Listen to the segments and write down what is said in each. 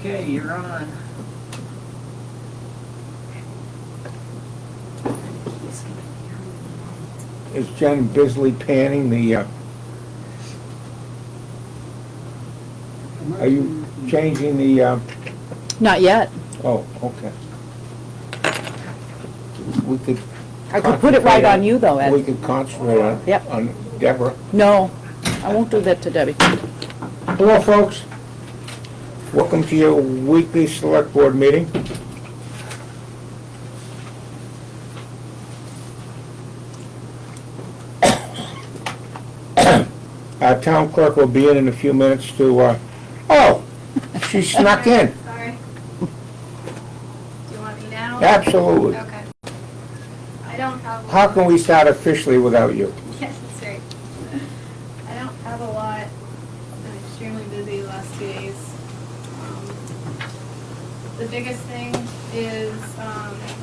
Okay, you're on. Is Jen busily panning the, are you changing the, Not yet. oh, okay. We could. I could put it right on you, though, We Ed. could concentrate on, Yep. on Deborah. No, I won't do that to Debbie. Hello, folks. Welcome to your weekly select board meeting. Our town clerk will be in a few minutes to, oh, she snuck in. Sorry. Do you want me now? Absolutely. Okay. I don't have a How lot. can we start officially without you? Yes, that's right. I don't have a lot. I've been extremely busy the last 2 days. The biggest thing is,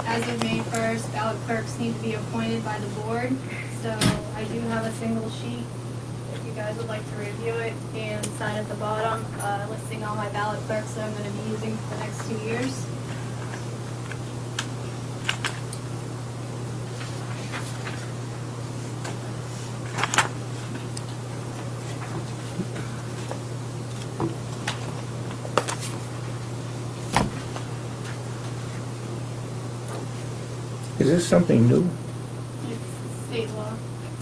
as of May 1st, ballot clerks need to be appointed by the board. So I do have a single sheet, if you guys would like to review it, and sign at the bottom, listing all my ballot clerks that I'm going to be using for the next 2 years. Is this something new? It's state law.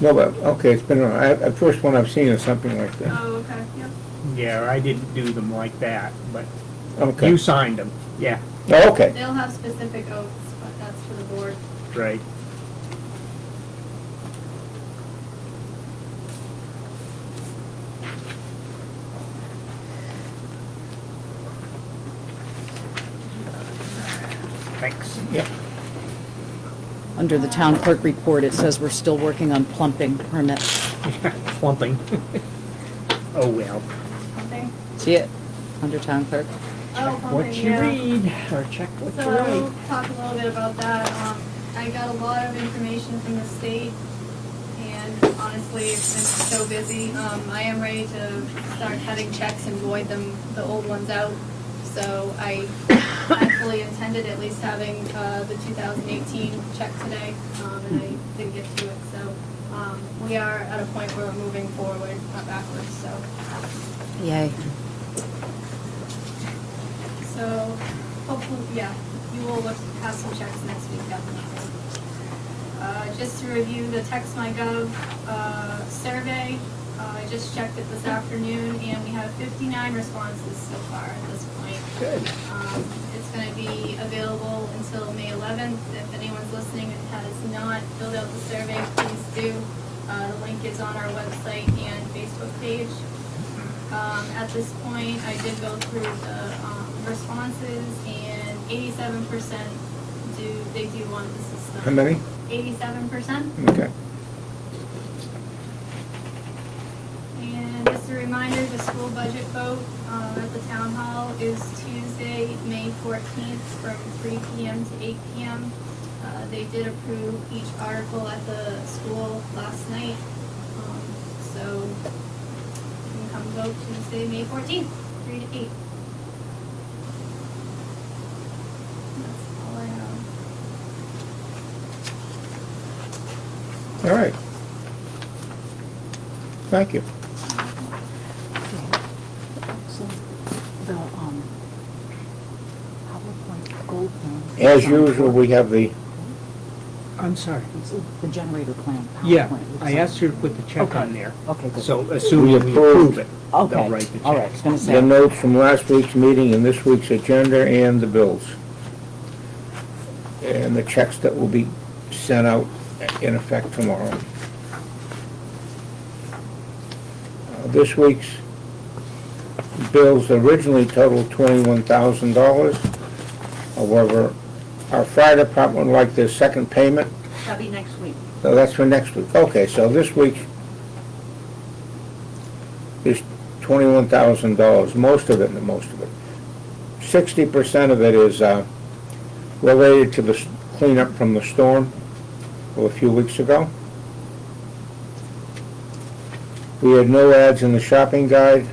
No, but, okay, it's been, the first one I've seen is something like that. Oh, okay, yep. Yeah, I didn't do them like that, but Okay. you signed them. Yeah, Oh, okay. They'll have specific oaths, but that's for the board. right. Thanks. Yeah. Under the town clerk report, it says we're still working on plumping permits. Plumping. Oh, well. Something? See it? Under town clerk. Oh, What pumping, you yeah. read, or check what So you we'll write. talk a little bit about that. I got a lot of information from the state, and honestly, it's been so busy. I am ready to start cutting checks and void them, the old ones out. So I fully intended at least having the 2018 check today, and I didn't get to it. So we are at a point where we're moving forward, not backwards. Yay. So hopefully, yeah, you will have some checks next week, definitely. Just to review the TextMyGov survey, I just checked it this afternoon, and we have 59 responses so far at this point. Good. It's going to be available until May 11th. If anyone's listening and has not filled out the survey, please do. The link is on our website and Facebook page. At this point, I did go through the responses, and 87% do want the system. How many? 87%. Okay. And just a reminder, the school budget vote at the town hall is Tuesday, May 14th from 3 p.m. to 8 p.m. They did approve each article at the school last night. So you can come vote Tuesday, May 14th, 3 to 8. That's all I have. All right. Thank you. So, the, PowerPoint gold plan. As usual, we have the, I'm sorry. It's the generator plan. Yeah, PowerPoint. I asked her to put the check Okay. on there. Okay, good. So assuming we approved. approve it, Okay, they'll write the check. all right, I was gonna the say. notes from last week's meeting and this week's agenda and the bills. And the checks that will be sent out in effect tomorrow. This week's bills originally totaled $21,000. However, our fire department would like their second payment. That'll be next week. So that's for next week. Okay, so this week's is $21,000, most of it. 60% of it is related to the cleanup from the storm a few weeks ago. We had no ads in the shopping guide.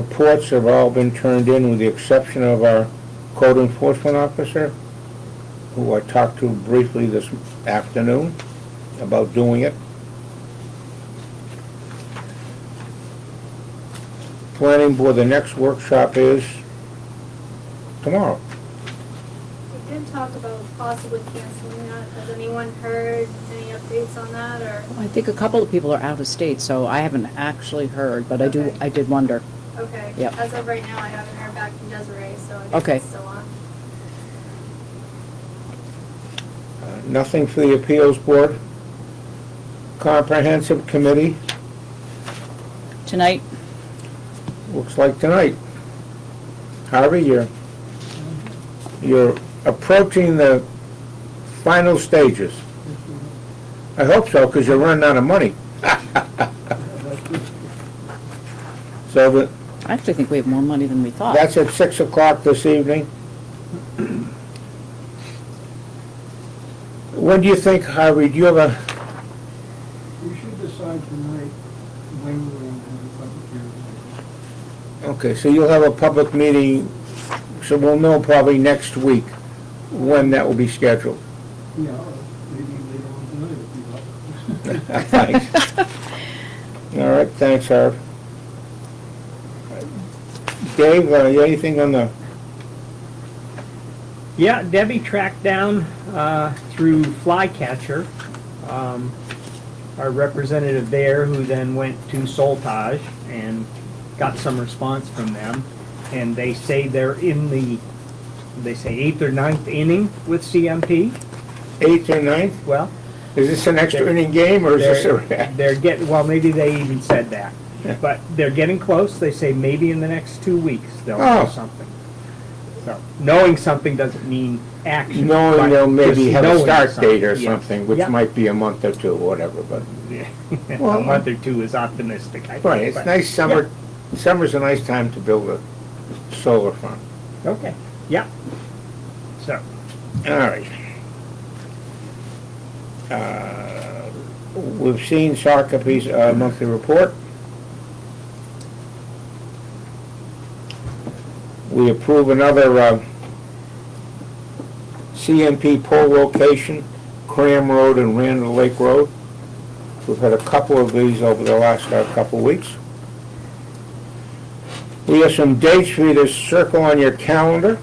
reports have all been turned in with the exception of our code enforcement officer, who I talked to briefly this afternoon about doing it. Planning board, the next workshop is tomorrow. We did talk about possibly canceling that. Has anyone heard any updates on that, or? I think a couple of people are out of state, so I haven't actually heard, but Okay. I did wonder. Okay. Yep. As of right now, I haven't heard back from Desiree, so I guess Okay. it's still on. Nothing for the appeals board. Comprehensive committee, Tonight, looks like tonight. Harvey, you're approaching the final stages. I hope so, because you're running out of money. So I actually think we have more money than we thought. that's at 6 o'clock this evening. When do you think, Harvey, do you have a, We should decide tonight when we're going to have a public hearing. okay, so you'll have a public meeting, so we'll know probably next week when that will be scheduled. Yeah, or maybe later on tonight if you want. Thanks. All right, thanks, Harv. Dave, you anything on the, Yeah, Debbie tracked down through Flycatcher, our representative there, who then went to Soltage and got some response from them. And they say they're in the, they say 8th or 9th inning with CMP. 8th or 9th? Well, Is this an extra inning game, or is this a... they're getting, well, maybe they even said that. Yeah. But they're getting close. They say maybe in the next 2 weeks they'll Oh. do something. So, knowing something doesn't mean action. Knowing but they'll maybe just have a knowing start date or something, yeah. something, which Yeah. might be a month or two, or whatever, but... Well, A month or two is optimistic, I think. Right, it's but- nice summer, summer's a nice time to build a solar farm. Yeah. Okay, yeah. So, All right. We've seen Sarkozy's monthly report. We approve another CMP poll location, Cram Road and Randall Lake Road. We've had a couple of these over the last couple of weeks. We have some dates for you to circle on your calendar.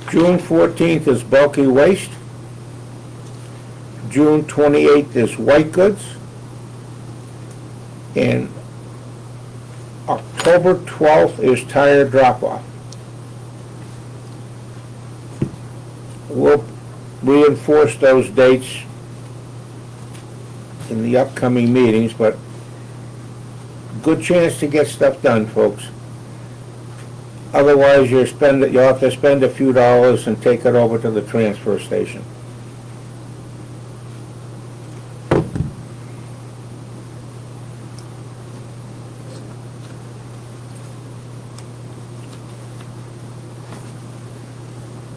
June 14th is bulky waste. June 28th is white goods. And October 12th is tire drop-off. We'll reinforce those dates in the upcoming meetings, but good chance to get stuff done, folks. Otherwise, you'll have to spend a few dollars and take it over to the transfer station.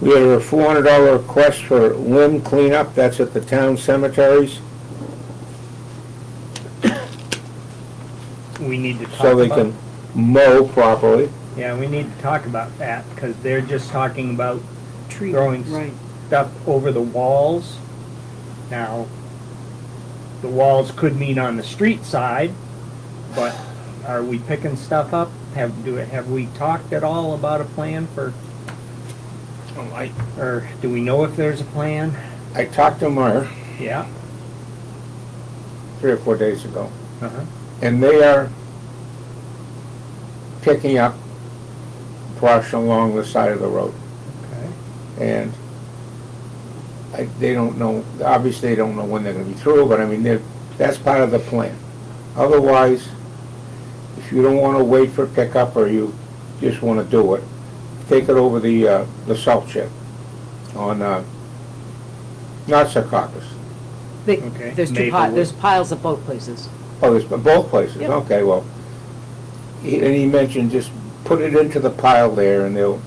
We have a $400 request for limb cleanup, that's at the town cemeteries, we need to talk so they about, can mow properly. yeah, we need to talk about that, because they're just talking about tree, throwing right. stuff over the walls. Now, the walls could mean on the street side, but are we picking stuff up? Have we talked at all about a plan for, or do we know if there's a plan? I talked to Meyer Yeah. 3 or 4 days ago, Uh-huh. and they are picking up brush along the side of the road. Okay. And they don't know, obviously they don't know when they're gonna be through, but I mean, that's part of the plan. Otherwise, if you don't wanna wait for pickup or you just wanna do it, take it over the salt shed on, not Secaucus. Okay. There's Maplewood. there's piles at both places. Oh, there's both places, Yep. okay, well, and he mentioned just put it into the pile there and they'll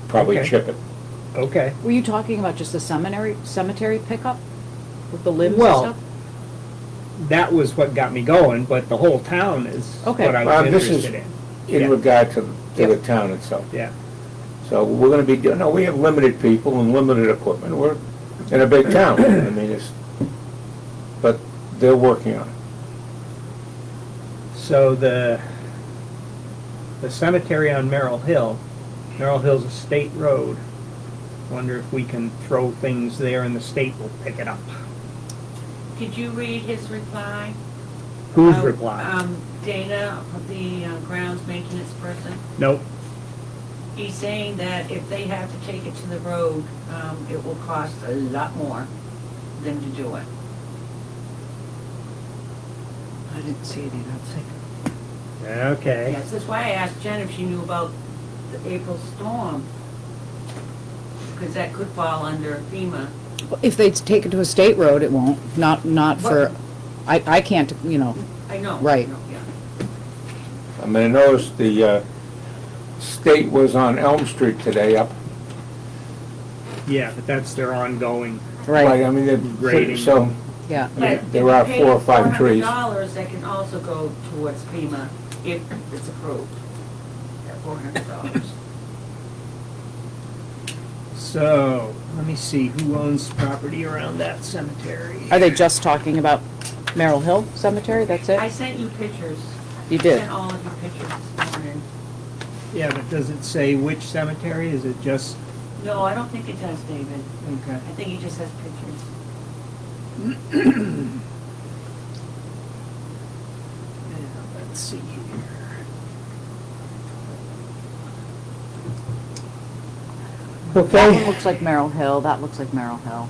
probably Okay. chip it. Okay. Were you talking about just the cemetery pickup with the limbs Well, and stuff? that was what got me going, but the whole town is Okay. what I Well, was this is- interested in. in Yeah. regard to the Yep. town itself. Yeah, So we're gonna be doing, no, we have limited people and limited equipment. We're in a big town. I mean, but they're working on it. so the cemetery on Merrill Hill's a state road. Wonder if we can throw things there and the state will pick it up. Did you read his reply? Whose reply? Dana, the grounds maintenance person. Nope. He's saying that if they have to take it to the road, it will cost a lot more than to do it. I didn't see it either. Okay. Yes, that's why I asked Jen if she knew about the April storm. Because that could fall under FEMA. If they take it to a state road, it won't, not for, I can't, I know. Right. I know, yeah. I mean, I noticed the state was on Elm Street today up. Yeah, but that's their ongoing. right, I mean, they're Grading. so, yeah. But there are 4 or 5 trees. $400, that can also go towards FEMA if it's approved. At $400. So, let me see, who owns property around that cemetery? Are they just talking about Merrill Hill Cemetery, that's I it? sent you pictures. You I did? sent all of you pictures this morning. Yeah, but does it say which cemetery? Is it just, No, I don't think it does, David. okay. I think he just has pictures. Yeah, let's see here. That one okay. looks like Merrill Hill, that looks like Merrill Hill.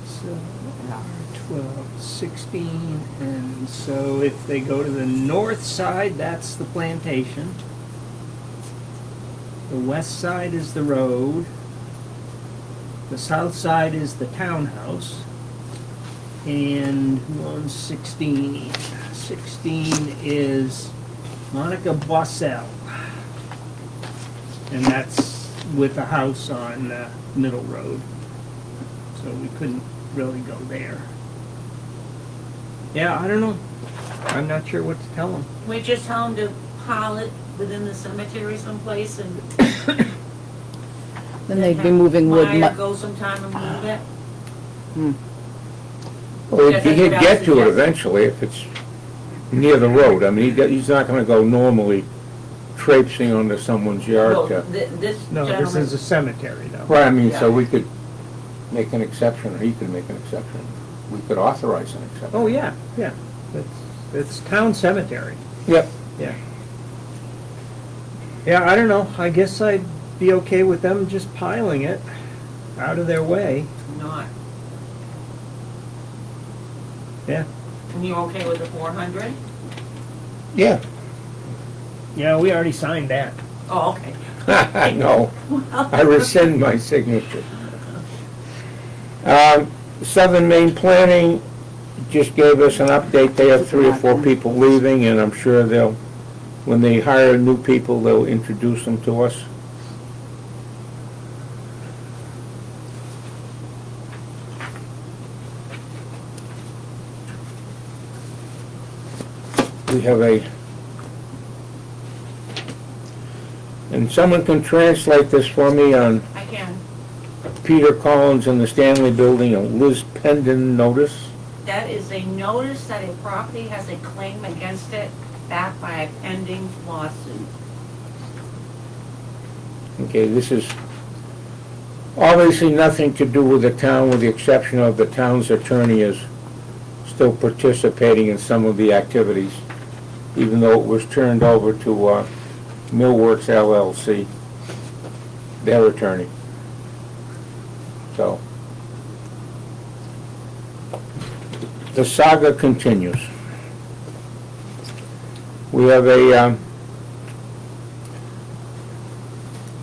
So, 12, 16, and so if they go to the north side, that's the plantation. The west side is the road. The south side is the townhouse. And who owns 16? 16 is Monica Bossell. And that's with a house on Middle Road. So we couldn't really go there. Yeah, I don't know. I'm not sure what to tell them. We just tell him to pile it within the cemetery someplace and. Then they'd be moving wood. Meyer go sometime and move it. Well, Yes, he that's could what I get to it suggested. eventually if it's near the road. I mean, he's not gonna go normally traipsing onto someone's yard No, to. this No, this gentleman, is a cemetery though. Right, I mean, Yeah. so we could make an exception, or he could make an exception. We could authorize an exception. Oh, yeah, yeah. It's town cemetery. Yep. Yeah. Yeah, I don't know. I guess I'd be okay with them just piling it out of their way. not. Yeah. And you okay with the 400? Yeah. Yeah, we already signed that. Oh, okay. No, I rescind my signature. Southern Maine Planning just gave us an update. They have 3 or 4 people leaving, and I'm sure when they hire new people, they'll introduce them to us. We have and someone can translate this for me on I can. Peter Collins in the Stanley Building, a Liz Pendon notice. That is a notice that a property has a claim against it backed by a pending lawsuit. Okay, this is obviously nothing to do with the town, with the exception of the town's attorney is still participating in some of the activities, even though it was turned over to Millworks LLC, their attorney. So, the saga continues. We have a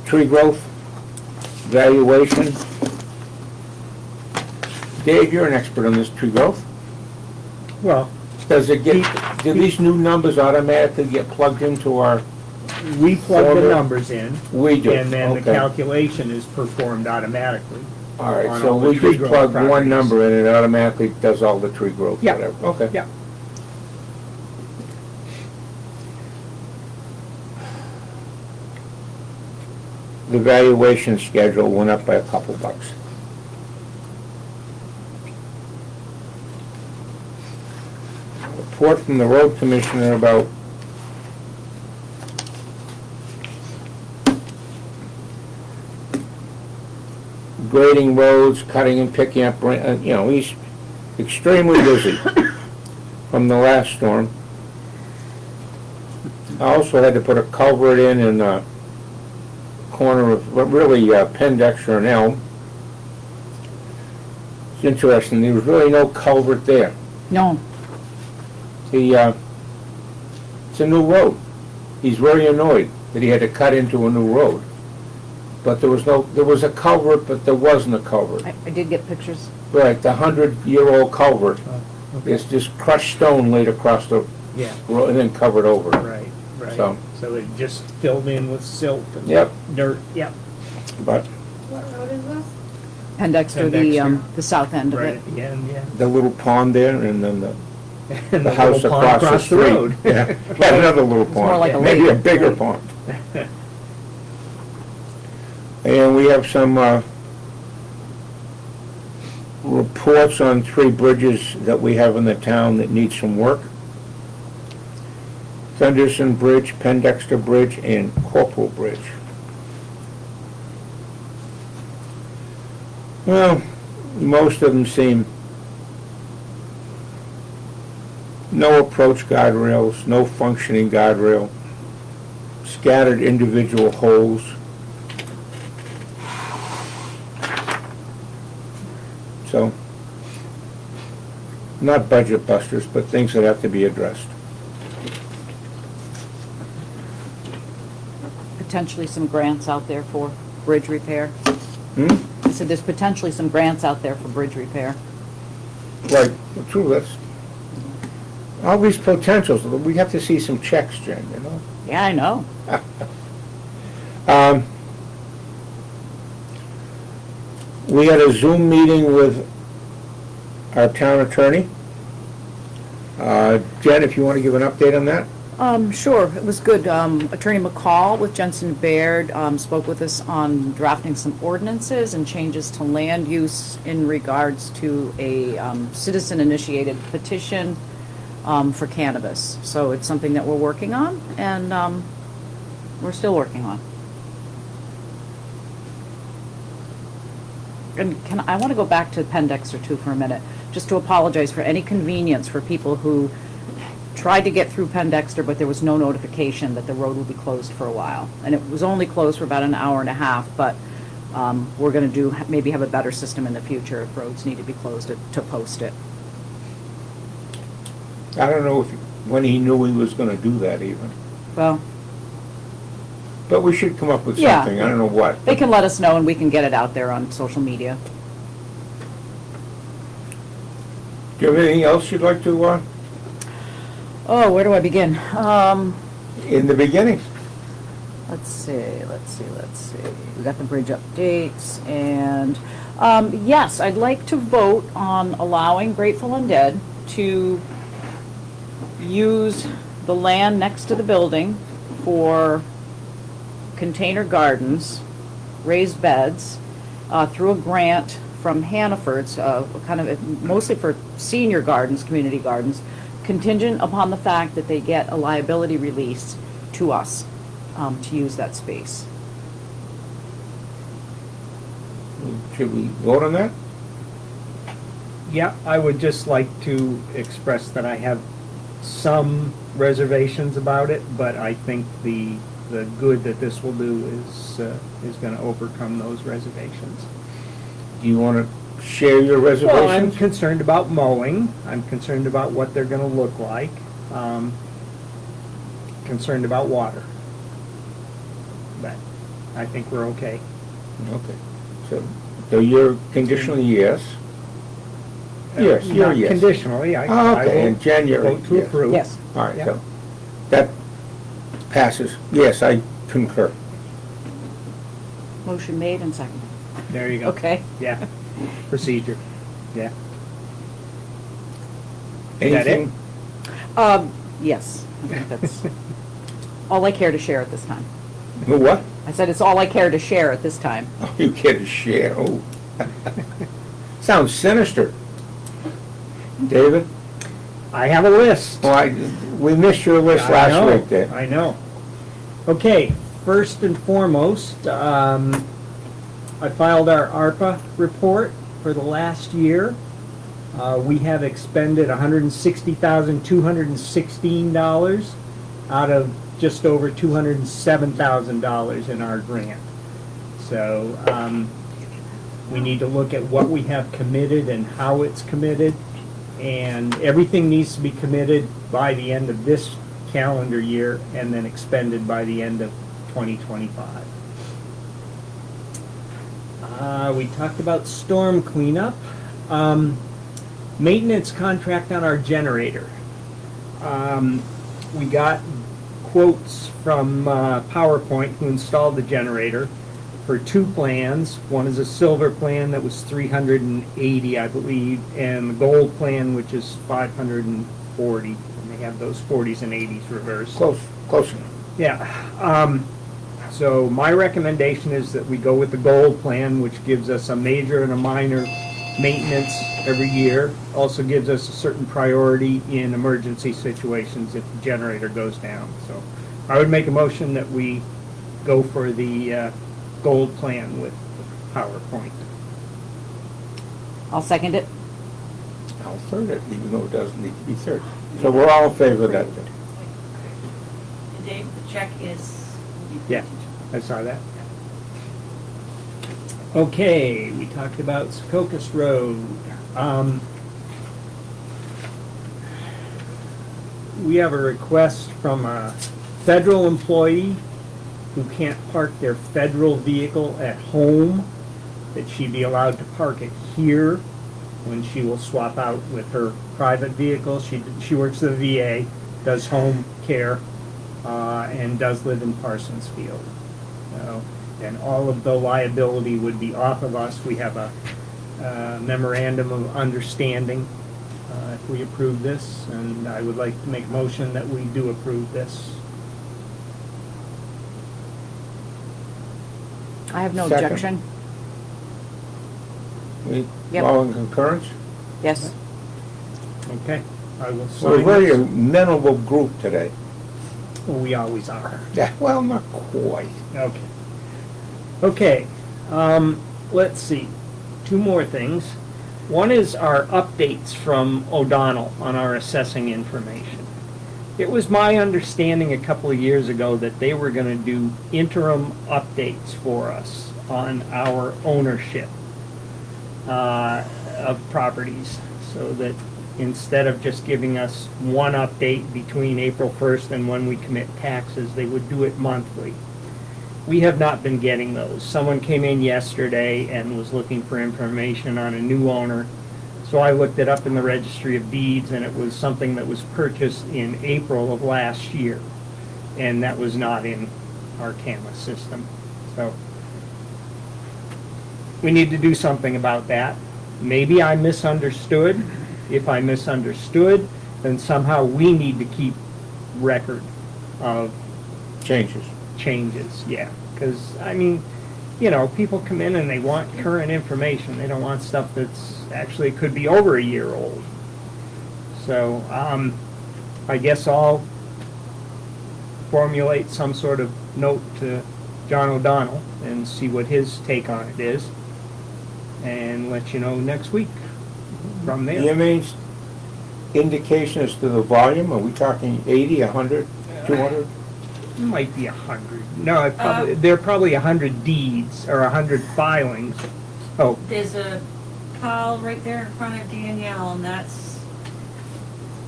tree growth valuation. Dave, you're an expert on this tree growth. Well, Does it get, do these new numbers automatically get plugged into our, we plug the Formula. numbers in, we do, and then the okay. calculation is performed automatically. All right, on so all the we tree just growth plug one properties. number and it automatically does all the tree growth, Yeah. whatever. Okay. Yeah. The valuation schedule went up by a couple bucks. Report from the road commissioner about grading roads, cutting and picking up, he's extremely busy from the last storm. I also had to put a culvert in the corner of, but really, Penn, Dexter, and Elm. It's interesting, there was really no culvert there. No, It's a new road. He's very annoyed that he had to cut into a new road. But there was a culvert, but there wasn't a culvert. I did get pictures. Right, the 100-year-old culvert. Oh, okay. It's just crushed stone laid across the Yeah, road and then covered over. right, right. So- So it just filled in with silt and Yep. dirt, yep, But What road is this? Penn Dexter, Penn the, Dexter. the south end of right it. again, yeah. the little pond there and then And the house little pond across the street. road. Yeah, got another little more pond. like a Maybe a lake. bigger pond. And we have some reports on 3 bridges that we have in the town that need some work. Gunderson Bridge, Penn Dexter Bridge, and Corporal Bridge. Well, most of them seem no approach guardrails, no functioning guardrail, scattered individual holes. So, not budget busters, but things that have to be addressed. Potentially some grants out there for bridge repair. Hmm? I said there's potentially some grants out there for bridge repair. Right, true, that's, all these potentials, we have to see some checks, Jen, you know? Yeah, I know. We had a Zoom meeting with our town attorney. Jen, if you want to give an update on that? Sure, it was good. Attorney McCall with Jensen Baird spoke with us on drafting some ordinances and changes to land use in regards to a citizen-initiated petition for cannabis. So it's something that we're working on, and we're still working on. And I want to go back to Penn Dexter too for a minute, just to apologize for any convenience for people who tried to get through Penn Dexter, but there was no notification that the road would be closed for a while. And it was only closed for about an hour and a half, but we're going to maybe have a better system in the future if roads need to be closed to post it. I don't know when he knew he was gonna do that even, Well, but we should come up with Yeah. something, I don't know what. they can let us know and we can get it out there on social media. Do you have anything else you'd like to, Oh, where do I begin? in the beginning? Let's see. We got the bridge updates, and yes, I'd like to vote on allowing Grateful Undead to use the land next to the building for container gardens, raised beds, through a grant from Hannaford's, kind of mostly for senior gardens, community gardens, contingent upon the fact that they get a liability release to us to use that space. Should we vote on that? Yeah, I would just like to express that I have some reservations about it, but I think the good that this will do is gonna overcome those reservations. Do you wanna share your Well, I'm reservations? concerned about mowing, I'm concerned about what they're gonna look like, concerned about water. But I think we're okay. Okay, so you're conditionally yes? Yes, you're Not yes. conditionally, I Okay, and Jen, will you're vote to yes. approve. Yes. All right, Yeah. so that passes. Yes, I concur. Motion made and seconded. There you go. Okay? Yeah, procedure, yeah. Is that it? Anything? Yes, I think that's all I care to share at this time. What? I said it's all I care to share at this time. Oh, you get a share, oh. Sounds sinister. David? I have a list. Well, we missed your list I last know, week there. I know. Okay, first and foremost, I filed our ARPA report for the last year. We have expended $160,216 out of just over $207,000 in our grant. So we need to look at what we have committed and how it's committed. And everything needs to be committed by the end of this calendar year and then expended by the end of 2025. We talked about storm cleanup. Maintenance contract on our generator. We got quotes from PowerPoint, who installed the generator, for two plans. One is a silver plan that was $380, I believe, and the gold plan, which is $540. And they have those 40s and 80s reversed. Close enough. Yeah. So my recommendation is that we go with the gold plan, which gives us a major and a minor maintenance every year. Also gives us a certain priority in emergency situations if the generator goes down. So I would make a motion that we go for the gold plan with PowerPoint. I'll second it. I'll third it, even though it doesn't need to be third. So we're all in favor of that then. Dave, the check is. Yeah, I saw that. Okay, we talked about Secocas Road. We have a request from a federal employee who can't park their federal vehicle at home, that she be allowed to park it here when she will swap out with her private vehicle. She works at the VA, does home care, and does live in Parsonsfield. And all of the liability would be off of us. We have a memorandum of understanding if we approve this, and I would like to make a motion that we do approve this. I have no Second. objection. We Yep. all in concurrence? Yes. Okay, I will We're a sign very this. amenable group today. We always are. Yeah, well, not quite. Okay. Okay, let's see. Two more things. One is our updates from O'Donnell on our assessing information. It was my understanding a couple of years ago that they were going to do interim updates for us on our ownership of properties, so that instead of just giving us one update between April 1st and when we commit taxes, they would do it monthly. We have not been getting those. Someone came in yesterday and was looking for information on a new owner. So I looked it up in the Registry of Deeds, and it was something that was purchased in April of last year. And that was not in our CAMA system. So we need to do something about that. Maybe I misunderstood. If I misunderstood, then somehow we need to keep record of Changes. changes, yeah. Because, I mean, you know, people come in and they want current information. They don't want stuff that's actually could be over a year old. So, I guess I'll formulate some sort of note to John O'Donnell and see what his take on it is, and let you know next week from there. EMA's indication as to the volume, are we talking 80, 100, 200? It might be 100. No, there are probably 100 deeds or 100 filings. Oh, There's a pile right there in front of Danielle, and that's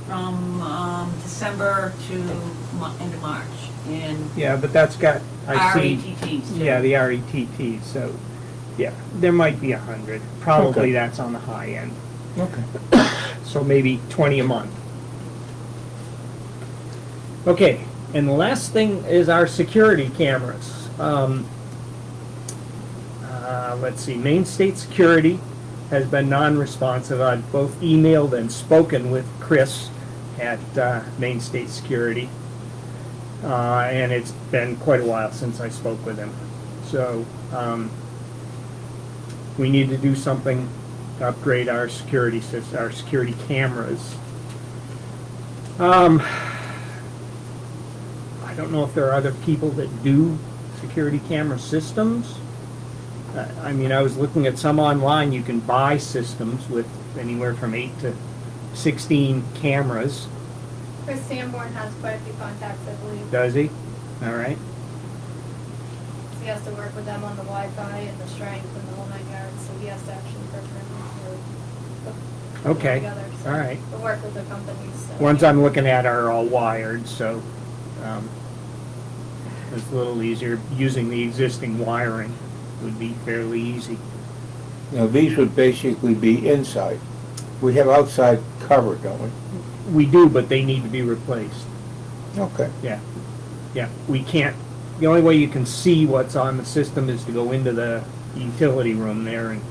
from December to end of March. And yeah, but that's got, I see. RETTs. too. Yeah, the RETT, so, yeah, there might be 100. Probably Okay. that's on the high end. Okay. So maybe 20 a month. Okay, and the last thing is our security cameras. let's see, Maine State Security has been non-responsive. I've both emailed and spoken with Chris at Maine State Security. And it's been quite a while since I spoke with him. So, we need to do something to upgrade our security system, our security cameras. I don't know if there are other people that do security camera systems. I mean, I was looking at some online, you can buy systems with anywhere from 8 to 16 cameras. Chris Sanborn has quite a few contacts, I believe. Does he? All right. He has to work with them on the Wi-Fi and the strength and the whole 9 yards, so he has to actually work Okay. together. So All right. we'll work with the companies. So. Ones I'm looking at are all wired, so it's a little easier. Using the existing wiring would be fairly easy. Now, these would basically be inside. We have outside cover, don't we? We do, but they need to be replaced. Okay. Yeah. Yeah. We can't, the only way you can see what's on the system is to go into the utility room there and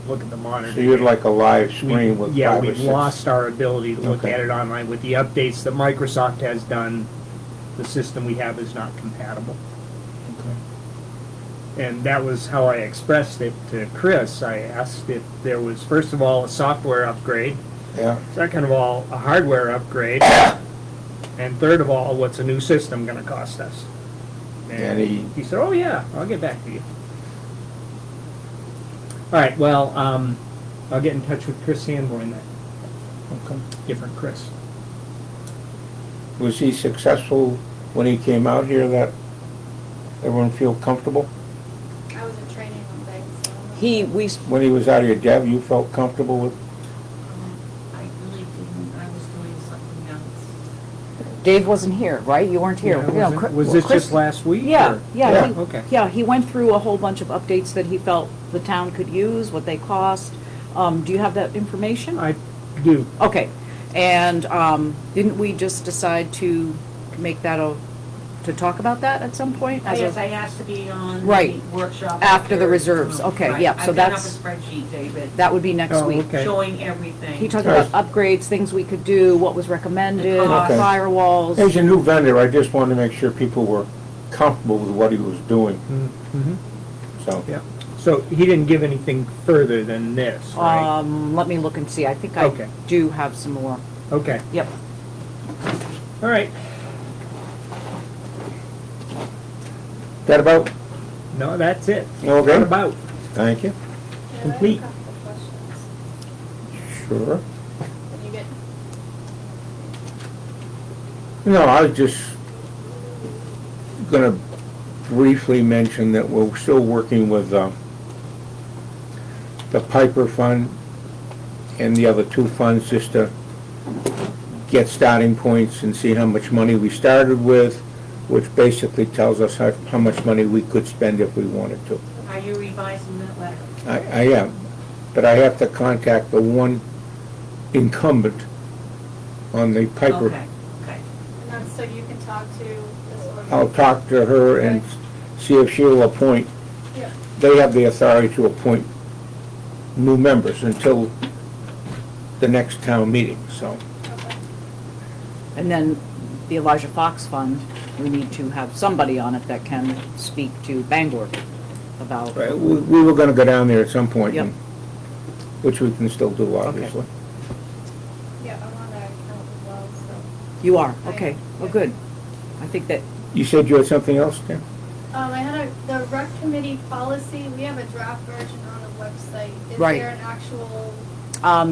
look at the monitor. So you'd like a live screen with Yeah, 5 or we've 6? lost our ability to look Okay. at it online. With the updates that Microsoft has done, the system we have is not compatible. Okay. And that was how I expressed it to Chris. I asked if there was, first of all, a software upgrade, Yeah. second of all, a hardware upgrade, and third of all, what's a new system gonna cost us? And he said, oh yeah, I'll get back to you. All right, well, I'll get in touch with Chris Sanborn then, Okay. different Chris. Was he successful when he came out here, that everyone feel comfortable? I was in training one day, so. When he was out here, Deb, you felt comfortable with? I really didn't, I was doing something else. Dave wasn't here, right? You weren't here. Yeah, You know, was Chris- this just last week? Yeah, or- yeah. Yeah. he- Okay. Yeah, he went through a whole bunch of updates that he felt the town could use, what they cost. Do you have that information? I do. Okay, and didn't we just decide to make that to talk about that at some point? as a- Yes, I asked to be on Right. the workshop. After the reserves. Okay, Right. yeah, so I've got up a that's- spreadsheet, David, That would be next Oh, week. okay. showing everything. He talked about upgrades, things we could do, what was recommended, The cost. Okay. firewalls. As a new vendor, I just wanted to make sure people were comfortable with what he was doing, Mm-hmm. so. Yeah. So he didn't give anything further than this, right? Let me look and see. I think I Okay. do have some more. Okay. Yep. All right. That about? No, that's it. Okay. What about? Thank you. Yeah, I have Complete. a couple of questions. Sure. When you get, No, I was just gonna briefly mention that we're still working with the Piper Fund and the other 2 funds just to get starting points and see how much money we started with, which basically tells us how much money we could spend if we wanted to. Are you revising that letter? I am, but I have to contact the one incumbent on the Piper. Okay, okay. and that's so you can talk to this one. I'll talk to her and see if she'll appoint. Yeah. They have the authority to appoint new members until the next town meeting, so. Okay. And then the Elijah Fox Fund, we need to have somebody on it that can speak to Bangor about. Right, we were gonna go down there at some point, Yep. which we can still do, obviously. Yeah, I'm on that account as well, so. You are, okay, well, good. I think that, You said you had something else, Tim? I had the rec committee policy, we have a draft version on the website. Is Right. there an actual,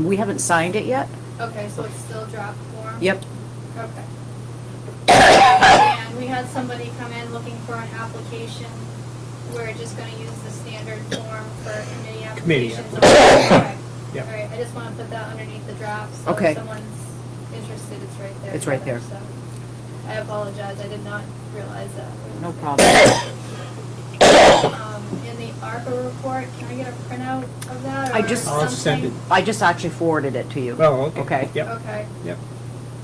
we haven't signed it yet? okay, so it's still draft form? Yep. Okay. And we had somebody come in looking for an application. We're just gonna use the standard form for committee Committee applications. application. Okay. Yep. All right, I just wanna put that underneath the draft, so Okay. if someone's interested, it's right there. It's right together, there. so. I apologize, I did not realize that. No problem. In the ARPA report, can I get a printout of that? I or just- I'll send it. something? I just actually forwarded it to you. Oh, okay. Okay. Yep. Okay. Yep.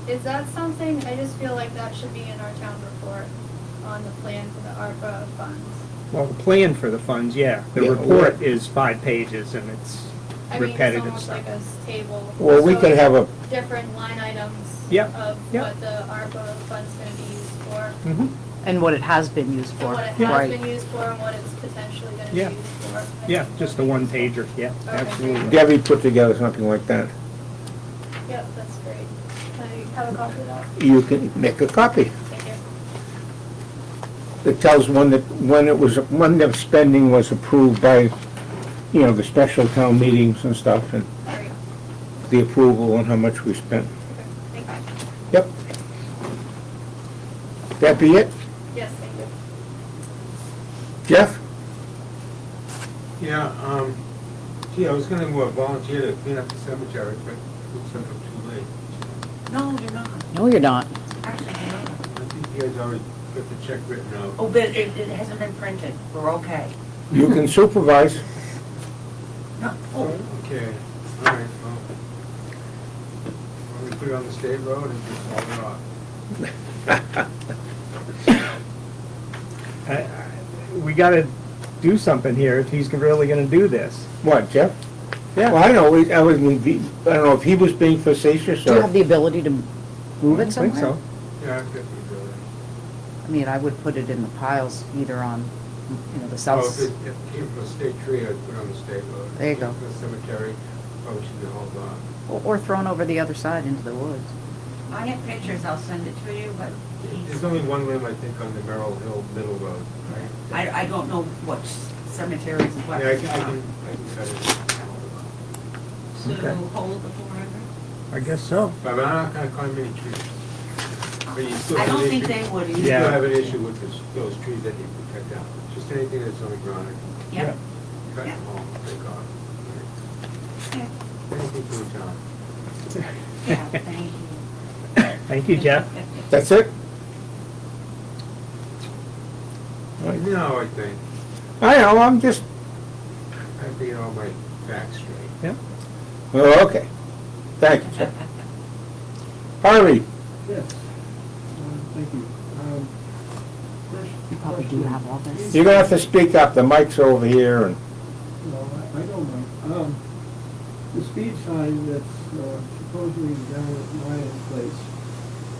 Is that something, I just feel like that should be in our town report on on the plan for the ARPA funds. Well, the plan for the funds, yeah. The Yeah, report is 5 pages and it's I mean, it's repetitive almost stuff. like a table. Well, we could have a, Different line items Yep, of yep. what the ARPA fund's gonna be used for. Mhm. And what it has been used And for. what it has Right. been used for and what it's potentially gonna be Yeah. used for. I Yeah, think just a would be one useful. pager, yeah, Okay. absolutely. Debbie put together something like that. Yep, that's great. Can I have a copy of that? You can make a copy. Thank you. It tells when the spending was approved by, you know, the special town meetings and stuff, and There you go. the approval and how much we spent. Okay, thank you. Yep. That be it? Yes, thank you. Jeff? Yeah, gee, I was gonna volunteer to clean up the cemetery, but it looks like I'm too late. No, you're not. No, you're not. Actually, you're not. I think you guys already got the check written out. Oh, but it hasn't been printed. We're okay. You can supervise. No, oh, Okay, all right, well. Want me to put it on the state road and just haul it off? We gotta do something here if he's really gonna do this. What, Jeff? Yeah. Well, I know, I don't know if he was being facetious Do you or, have the ability to move I it think somewhere? so. Yeah, I've got the ability. I mean, I would put it in the piles either on, you know, the Oh, south. if it came from a state tree, I'd put it on the state road. There you go. The cemetery, probably should be hauled off. Or thrown over the other side into the woods. I have pictures, I'll send it to you, but There's only one limb, I think, on the Merrill Hill Middle Road, right? I don't know what cemeteries and what. Yeah, I can cut it. So Okay. hold the 400? I guess so. But I'm not gonna climb any trees. But you still I have don't an think issue- they would You either. Yeah. still have an issue with those trees that need to be cut down. Just anything that's on the ground, I Yep. can cut them all, take off. Yeah. Anything to the town. Yeah, thank you. Thank you, Jeff. that's it? No, I think. I know, I'm just, I have to get all my facts straight. Yeah. oh, okay. Thank you, Jeff. Harvey? Yes. Thank you. First You probably do question. have all this. You're gonna have to speak up, the mic's over here, and, No, I don't mind. The speed sign that's supposedly down at Ryan's place,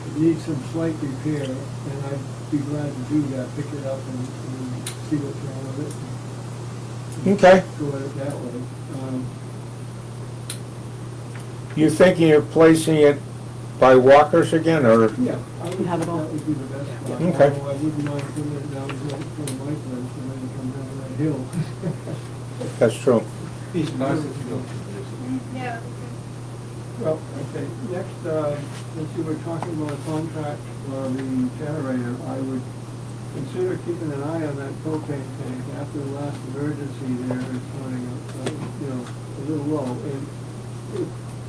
it needs some slight repair, and I'd be glad to do that, pick it up and see what's wrong with it. and Okay. Go at it that way. you thinking of placing it by walkers again, or? Yeah, I would You have think it all? that would be the best spot. Okay. Although I wouldn't mind putting it down to my place and then come down that hill. That's true. These buses go. Yeah. Well, okay, next, since you were talking about a contract for the generator, I would consider keeping an eye on that propane tank. After the last emergency there, it's running, a little low. And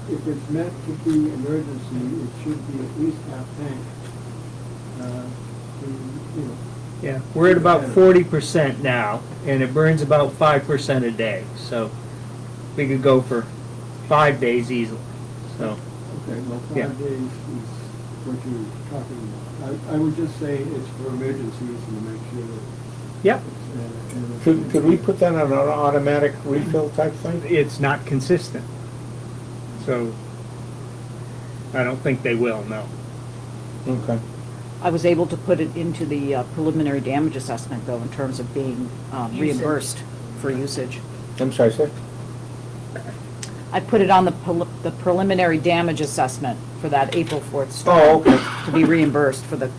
if it's meant to be emergency, it should be at least half tank. Yeah, we're at about 40% now, and it burns about 5% a day, so we could go for 5 days easily, so. Okay, well, Yeah. 5 days is what you're talking about. I would just say it's for emergencies and to make sure that Yep, Could we put that on an automatic refill type thing? it's not consistent, so I don't think they will, no. Okay. I was able to put it into the preliminary damage assessment, though, in terms of being reimbursed for usage. I'm sorry, sir? I put it on the preliminary damage assessment for that April 4th storm. Oh, okay. To be reimbursed for the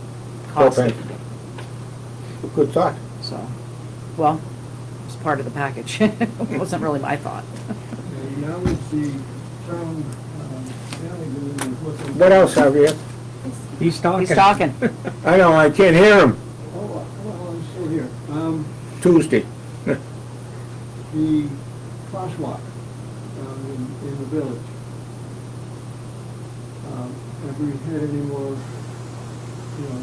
cost. Okay. Good thought. So, well, it's part of the package. It wasn't really my thought. And now with the town, manager is looking. What else, Javier? He's talking. He's talking. I know, I can't hear him. Oh, well, I'm still here. Tuesday. The crosswalk in the village. Have we had any more,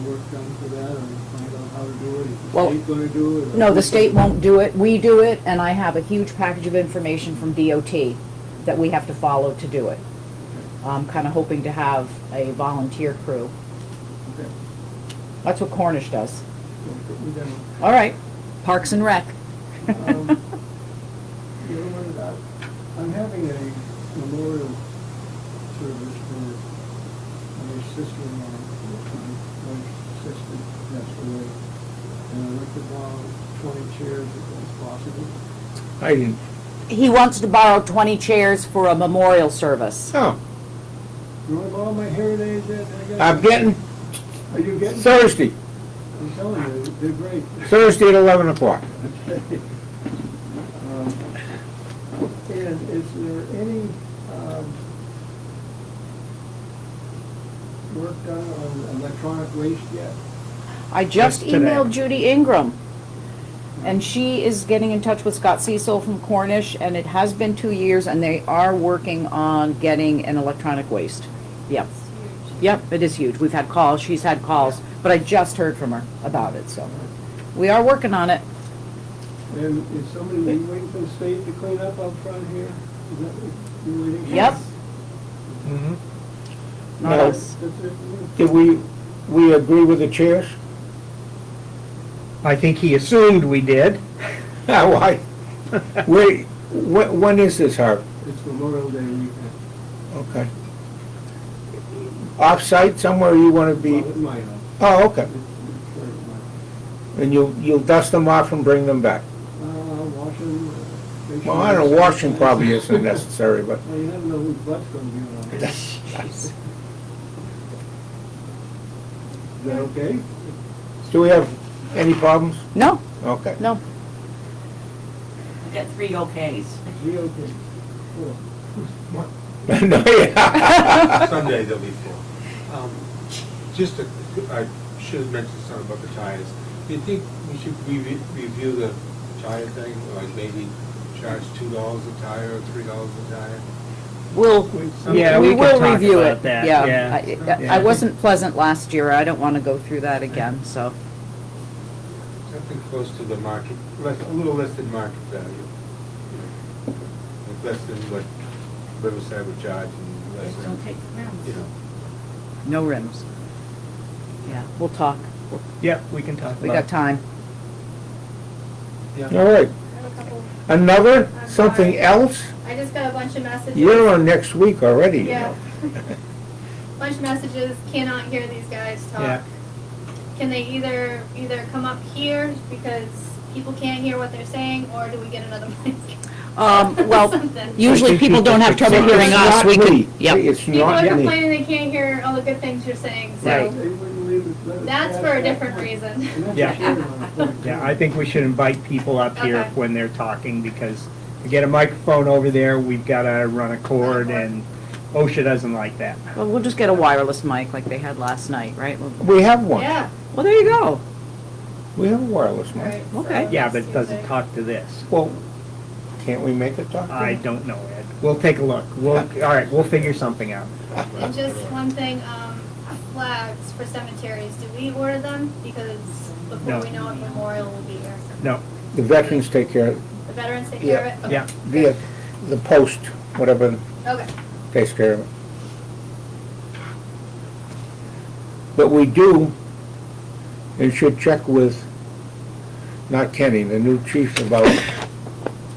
work done for that, or find out how to do it? Is the Well, state gonna do it? or- No, the state won't do it. We do it, and I have a huge package of information from DOT that we have to follow to do it. I'm kind of hoping to have a volunteer crew. Okay. That's what Cornish does. don't put me down. All right, Parks and Rec. You know what, I'm having a memorial service for my sister-in-law, my sister passed away. And I'd like to borrow 20 chairs if that's possible. I didn't, He wants to borrow 20 chairs for a memorial service. oh, You want to borrow my heritage? I'm getting Are you getting? Thursday, I'm telling you, they're great. Thursday at 11 o'clock. And is there any work done on electronic waste yet? I just Just today. emailed Judy Ingram, and she is getting in touch with Scott Cecil from Cornish, and it has been 2 years, and they are working on getting an electronic waste. Yep, yep, it is huge. We've had calls, she's had calls, but I just heard from her about it, so. We are working on it. And is somebody waiting for the state to clean up out front here? Is that what you're waiting for? Yep, Mhm. not No. us. That's it? Did we agree with the chairs? I think he assumed we did. Ah, why? Wait, when is this, Harv? It's Memorial Day weekend. Okay. Off-site, somewhere you want to be? Well, at my house. Oh, okay. It's right at my- And you'll dust them off and bring them back? Washing. make sure Well, I don't know, it's- washing probably isn't necessary, but. Well, you never know whose butt's gonna be on it. Is that okay? Do we have any problems? No, Okay. no. We got 3 okays. We okay? Cool. No, yeah. Someday they'll be full. Just, I should have mentioned something about the tires. Do you think we should review the tire thing, like maybe charge $2 a tire or $3 a tire? We'll, Yeah, we we can will talk review about it. that, Yeah, yeah. I wasn't pleasant last year. I don't want to go through that again, so. Something close to the market, a little less than market value. Like less than what Riverside would charge and less Just than, don't take the rims. you know. No rims. Yeah, we'll talk. Yeah, we can talk We about got time. All right. I have a couple, Another, I'm something sorry. else? I just got a bunch of messages. You're on next week already, you Yeah. know. Bunch of messages, cannot hear these guys talk. Yeah. Can they either come up here because people can't hear what they're saying, or do we get another mic? Well, Something. usually people don't have trouble It's hearing us. not We me. could, yep. It's People not are me. complaining they can't hear all the good things you're saying, so Right. They wouldn't leave it- let it that's pass for a that different point. reason. And that's Yeah. a shame on a point, Yeah, too. I think we should invite people up here Okay. when they're talking, because to get a microphone over there, we've gotta run a cord, and OSHA doesn't like that. Well, we'll just get a wireless mic like they had last night, right? Well, We have one. Yeah. well, there you go. We have a wireless mic. Right, so Okay. Yeah, but it next doesn't Tuesday. talk to this. Well, can't we make it talk? to I them? don't know, Ed. We'll take a look. All right, we'll figure something out. And just one thing, flags for cemeteries, do we order them? Because before No. we know it, Memorial will be here. No, The veterans take care of, The veterans take care of it? Okay. yeah. the post, whatever, Okay, takes care of it. But we do, and should check with, not Kenny, the new chief, about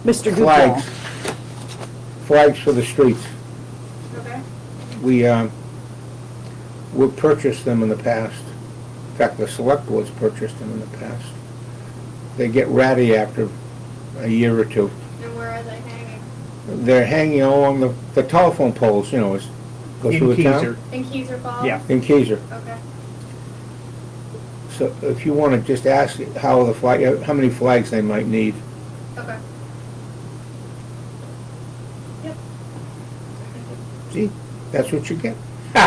Mr. flags. Dupont. Flags for the streets. okay. We've purchased them in the past. In fact, the Selectboard's purchased them in the past. They get ratty after a year or two. And where are they hanging? They're hanging along the telephone poles, you know, go In through the town. Keizer. In Keizer Falls? Yeah. In Keizer. Okay. So if you want to just ask how many flags they might need. Okay. Yep. See, that's what you get. Good.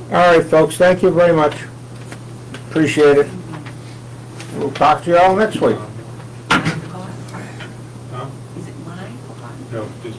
All right, folks, thank you very much. Appreciate it. We'll talk to you all next week. Huh? Is it mine? No, just,